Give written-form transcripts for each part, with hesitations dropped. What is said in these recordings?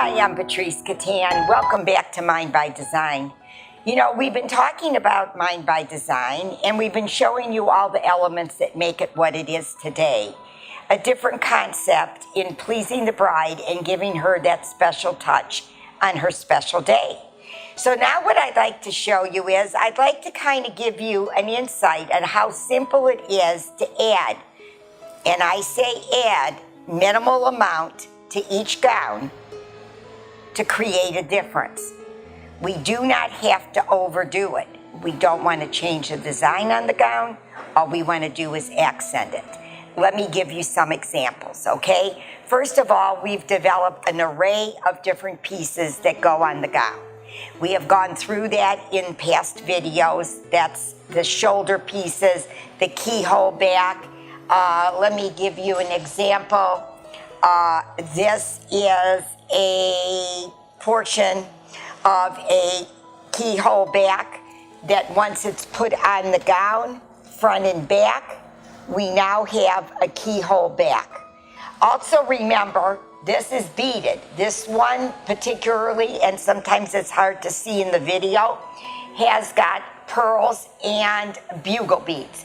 Hi, I'm Patrice Catan. Welcome back to Mind by Design. You know, we've been talking about Mind by Design, and we've been showing you all the elements that make it what it is today. A different concept in pleasing the bride and giving her that special touch on her special day. So now what I'd like to show you is I'd like to kind of give you an insight on how simple it is to add, and I say add, minimal amount to each gown to create a difference. We do not have to overdo it. We don't want to change the design on the gown. All we want to do is accent it. Let me give you some examples, okay? First of all, we've developed an array of different pieces that go on the gown. We have gone through that in past videos. That's the shoulder pieces, the keyhole back. Let me give you an example. This is a portion of a keyhole back that once it's put on the gown, front and back, we now have a keyhole back. Also remember, this is beaded. This one particularly, and sometimes it's hard to see in the video, has got pearls and bugle beads.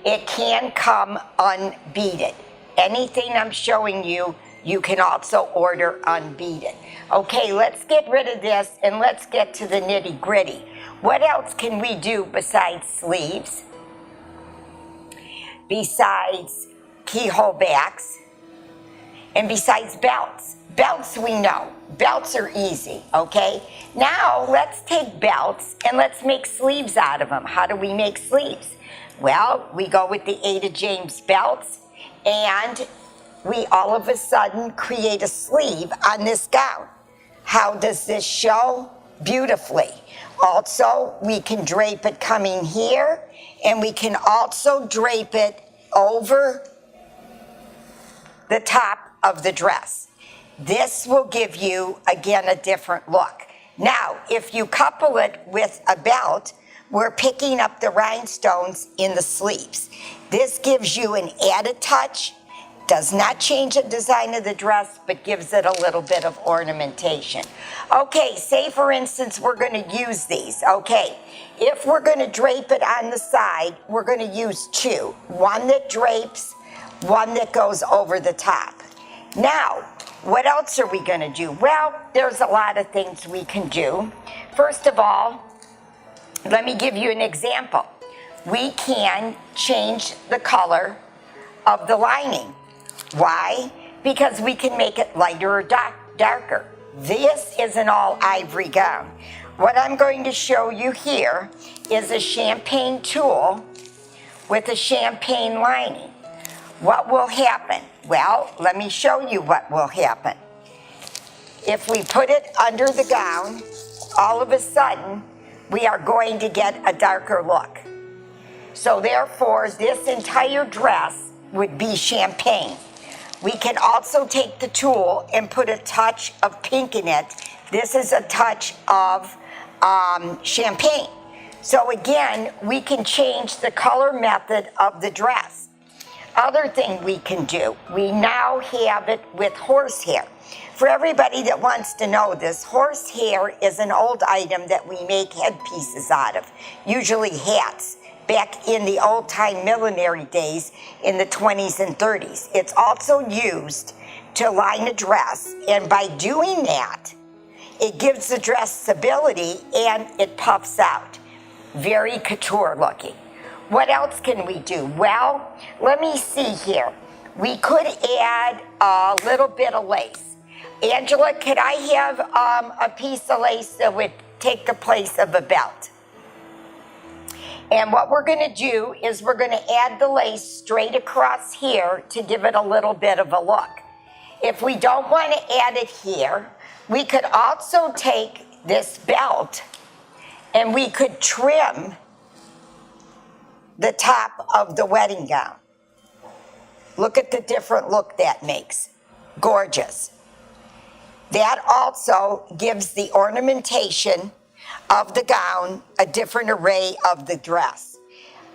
It can come unbeaded. Anything I'm showing you, you can also order unbeaded. Okay, let's get rid of this and let's get to the nitty gritty. What else can we do besides sleeves? Besides keyhole backs? And besides belts? Belts we know. Belts are easy, okay? Now let's take belts and let's make sleeves out of them. How do we make sleeves? Well, we go with the Ada James belts and we all of a sudden create a sleeve on this gown. How does this show? Beautifully. Also, we can drape it coming here, and we can also drape it over the top of the dress. This will give you, again, a different look. Now, if you couple it with a belt, we're picking up the rhinestones in the sleeves. This gives you an added touch. Does not change the design of the dress, but gives it a little bit of ornamentation. Okay, say for instance, we're gonna use these, okay? If we're gonna drape it on the side, we're gonna use two. One that drapes, one that goes over the top. Now, what else are we gonna do? Well, there's a lot of things we can do. First of all, let me give you an example. We can change the color of the lining. Why? Because we can make it lighter or darker. This is an all ivory gown. What I'm going to show you here is a champagne tulle with a champagne lining. What will happen? Well, let me show you what will happen. If we put it under the gown, all of a sudden, we are going to get a darker look. So therefore, this entire dress would be champagne. We can also take the tulle and put a touch of pink in it. This is a touch of champagne. So again, we can change the color method of the dress. Other thing we can do, we now have it with horsehair. For everybody that wants to know this, horsehair is an old item that we make headpieces out of, usually hats. Back in the old-time millinery days in the 20s and 30s. It's also used to line a dress, and by doing that, it gives the dress stability and it puffs out. Very couture looking. What else can we do? Well, let me see here. We could add a little bit of lace. Angela, could I have a piece of lace that would take the place of a belt? And what we're gonna do is we're gonna add the lace straight across here to give it a little bit of a look. If we don't wanna add it here, we could also take this belt and we could trim the top of the wedding gown. Look at the different look that makes. Gorgeous. That also gives the ornamentation of the gown a different array of the dress.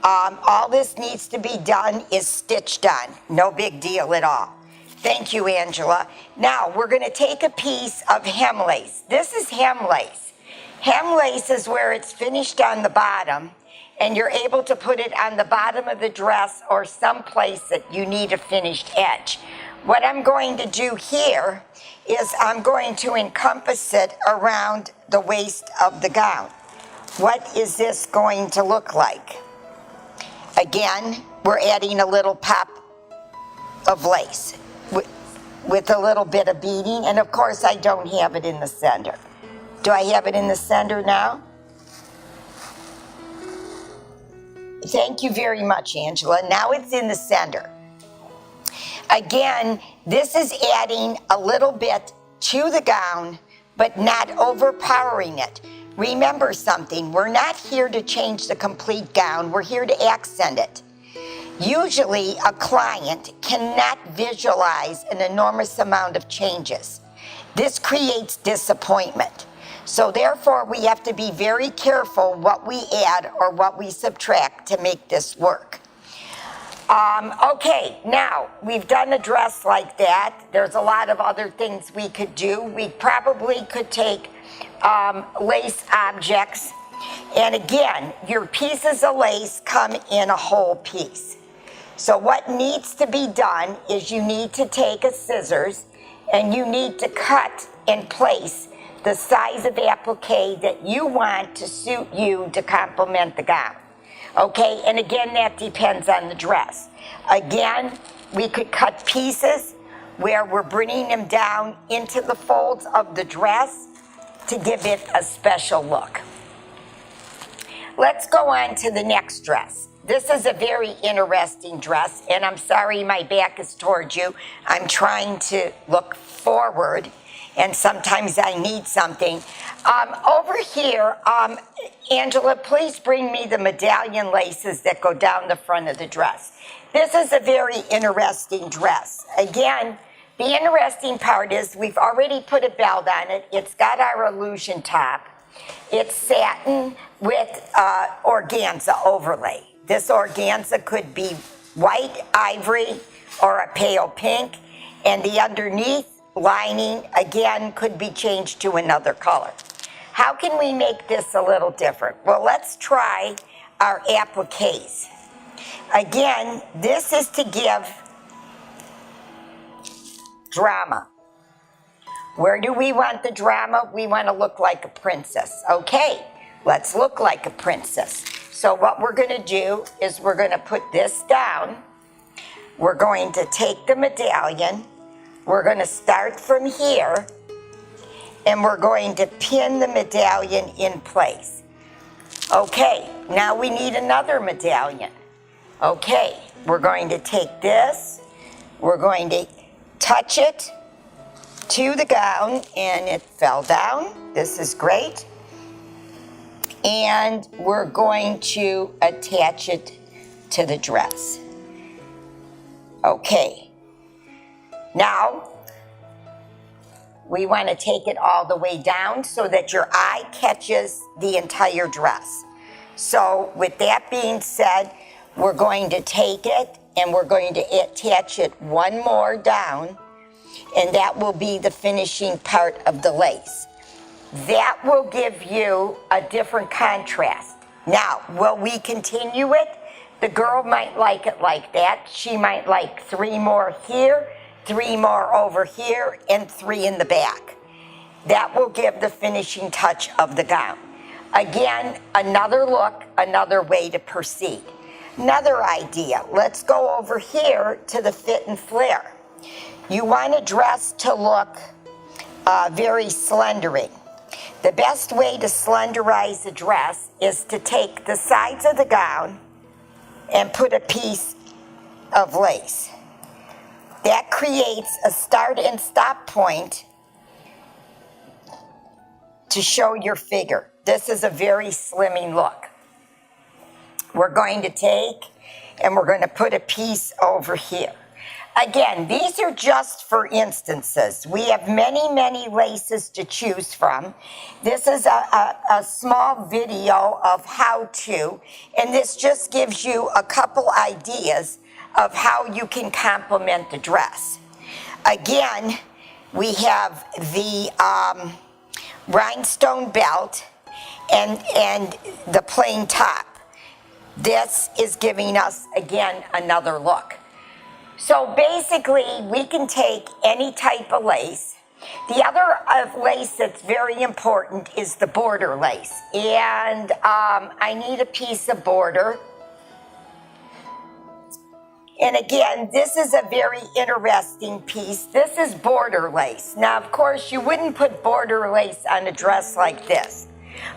All this needs to be done is stitched on. No big deal at all. Thank you, Angela. Now, we're going to take a piece of hem lace. This is hem lace. Hem lace is where it's finished on the bottom, and you're able to put it on the bottom of the dress or someplace that you need a finished edge. What I'm going to do here is I'm going to encompass it around the waist of the gown. What is this going to look like? Again, we're adding a little pop of lace with a little bit of beading, and of course I don't have it in the center. Do I have it in the center now? Thank you very much, Angela. Now it's in the center. Again, this is adding a little bit to the gown, but not overpowering it. Remember something, we're not here to change the complete gown, we're here to accent it. Usually, a client cannot visualize an enormous amount of changes. This creates disappointment. So therefore, we have to be very careful what we add or what we subtract to make this work. Okay, now, we've done a dress like that. There's a lot of other things we could do. We probably could take lace objects. And again, your pieces of lace come in a whole piece. So what needs to be done is you need to take a scissors and you need to cut and place the size of applique that you want to suit you to complement the gown. Okay, and again, that depends on the dress. Again, we could cut pieces where we're bringing them down into the folds of the dress to give it a special look. Let's go on to the next dress. This is a very interesting dress, and I'm sorry my back is towards you. I'm trying to look forward, and sometimes I need something. Over here, Angela, please bring me the medallion laces that go down the front of the dress. This is a very interesting dress. Again, the interesting part is we've already put a belt on it. It's got our illusion top. It's satin with organza overlay. This organza could be white, ivory, or a pale pink, and the underneath lining, again, could be changed to another color. How can we make this a little different? Well, let's try our appliques. Again, this is to give drama. Where do we want the drama? We want to look like a princess. Okay, let's look like a princess. So what we're going to do is we're going to put this down. We're going to take the medallion. We're going to start from here, and we're going to pin the medallion in place. Okay, now we need another medallion. Okay, we're going to take this. We're going to touch it to the gown, and it fell down. This is great. And we're going to attach it to the dress. Okay. Now, we want to take it all the way down so that your eye catches the entire dress. So with that being said, we're going to take it and we're going to attach it one more down, and that will be the finishing part of the lace. That will give you a different contrast. Now, will we continue it? The girl might like it like that. She might like 3 more here, 3 more over here, and 3 in the back. That will give the finishing touch of the gown. Again, another look, another way to proceed. Another idea, let's go over here to the fit and flare. You want a dress to look very slendering. The best way to slenderize a dress is to take the sides of the gown and put a piece of lace. That creates a start and stop point to show your figure. This is a very slimming look. We're going to take and we're going to put a piece over here. Again, these are just for instances. We have many, many laces to choose from. This is a small video of how to, and this just gives you a couple ideas of how you can complement the dress. Again, we have the rhinestone belt and the plain top. This is giving us, again, another look. So basically, we can take any type of lace. The other lace that's very important is the border lace. And I need a piece of border. And again, this is a very interesting piece. This is border lace. Now, of course, you wouldn't put border lace on a dress like this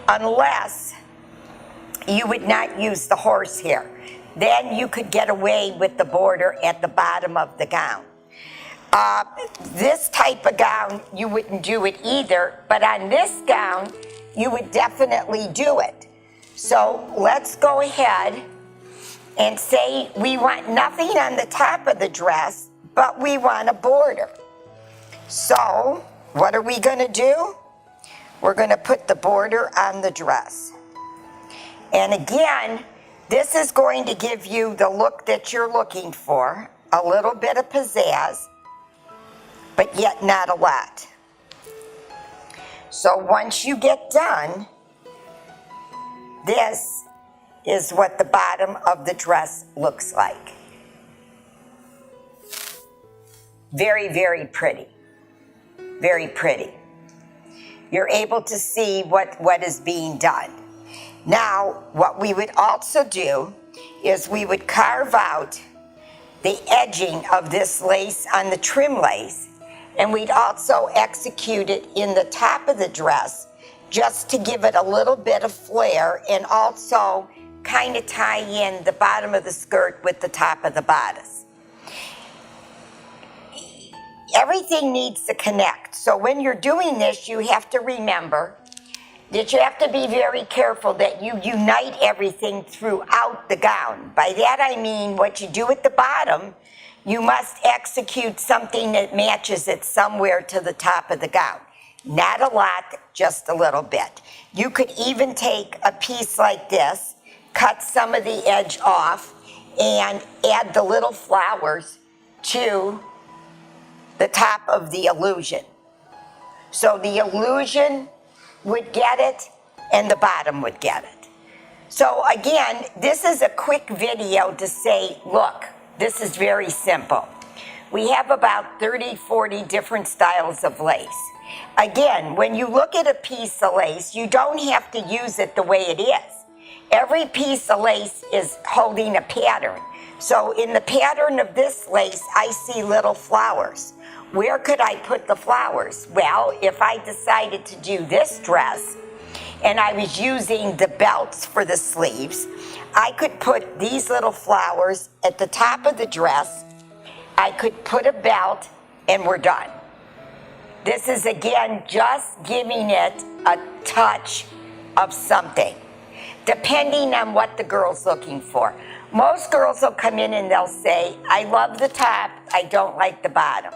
unless you would not use the horsehair. Then you could get away with the border at the bottom of the gown. This type of gown, you wouldn't do it either, but on this gown, you would definitely do it. So let's go ahead and say we want nothing on the top of the dress, but we want a border. So what are we gonna do? We're gonna put the border on the dress. And again, this is going to give you the look that you're looking for, a little bit of pizzazz, but yet not a lot. So once you get done, this is what the bottom of the dress looks like. Very, very pretty. Very pretty. You're able to see what is being done. Now, what we would also do is we would carve out the edging of this lace on the trim lace, and we'd also execute it in the top of the dress just to give it a little bit of flair and also kind of tie in the bottom of the skirt with the top of the bodice. Everything needs to connect. So when you're doing this, you have to remember that you have to be very careful that you unite everything throughout the gown. By that I mean what you do at the bottom, you must execute something that matches it somewhere to the top of the gown. Not a lot, just a little bit. You could even take a piece like this, cut some of the edge off, and add the little flowers to the top of the illusion. So the illusion would get it and the bottom would get it. So again, this is a quick video to say, look, this is very simple. We have about 30, 40 different styles of lace. Again, when you look at a piece of lace, you don't have to use it the way it is. Every piece of lace is holding a pattern. So in the pattern of this lace, I see little flowers. Where could I put the flowers? Well, if I decided to do this dress and I was using the belts for the sleeves, I could put these little flowers at the top of the dress. I could put a belt and we're done. This is again just giving it a touch of something, depending on what the girl's looking for. Most girls will come in and they'll say, I love the top, I don't like the bottom.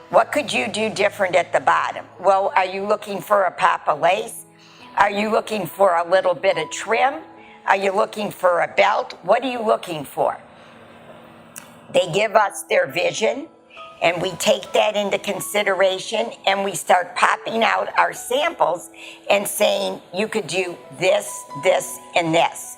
What could you do different at the bottom? Well, are you looking for a pop of lace? Are you looking for a little bit of trim? Are you looking for a belt? What are you looking for? They give us their vision, and we take that into consideration, and we start popping out our samples and saying, you could do this, this, and this.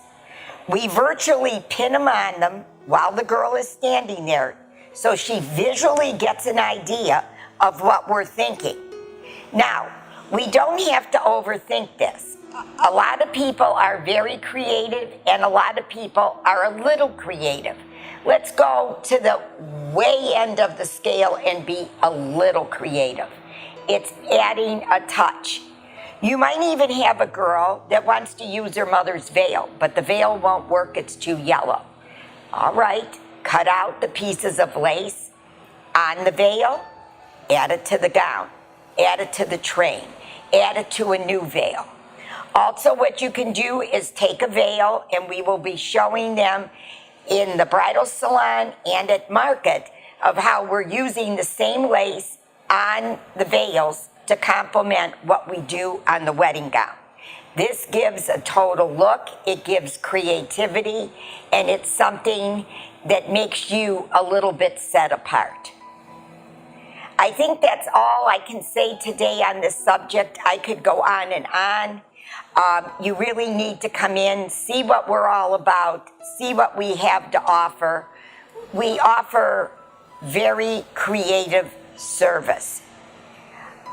We virtually pin them on them while the girl is standing there, so she visually gets an idea of what we're thinking. Now, we don't have to overthink this. A lot of people are very creative and a lot of people are a little creative. Let's go to the way end of the scale and be a little creative. It's adding a touch. You might even have a girl that wants to use her mother's veil, but the veil won't work, it's too yellow. All right. Cut out the pieces of lace on the veil, add it to the gown, add it to the train, add it to a new veil. Also, what you can do is take a veil, and we will be showing them in the bridal salon and at market of how we're using the same lace on the veils to complement what we do on the wedding gown. This gives a total look, it gives creativity, and it's something that makes you a little bit set apart. I think that's all I can say today on this subject. I could go on and on. You really need to come in, see what we're all about, see what we have to offer. We offer very creative service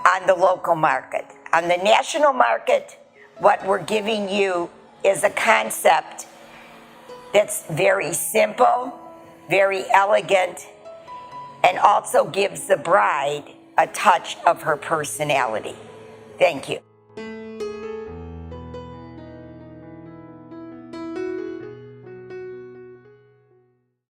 on the local market. On the national market, what we're giving you is a concept that's very simple, very elegant, and also gives the bride a touch of her personality. Thank you.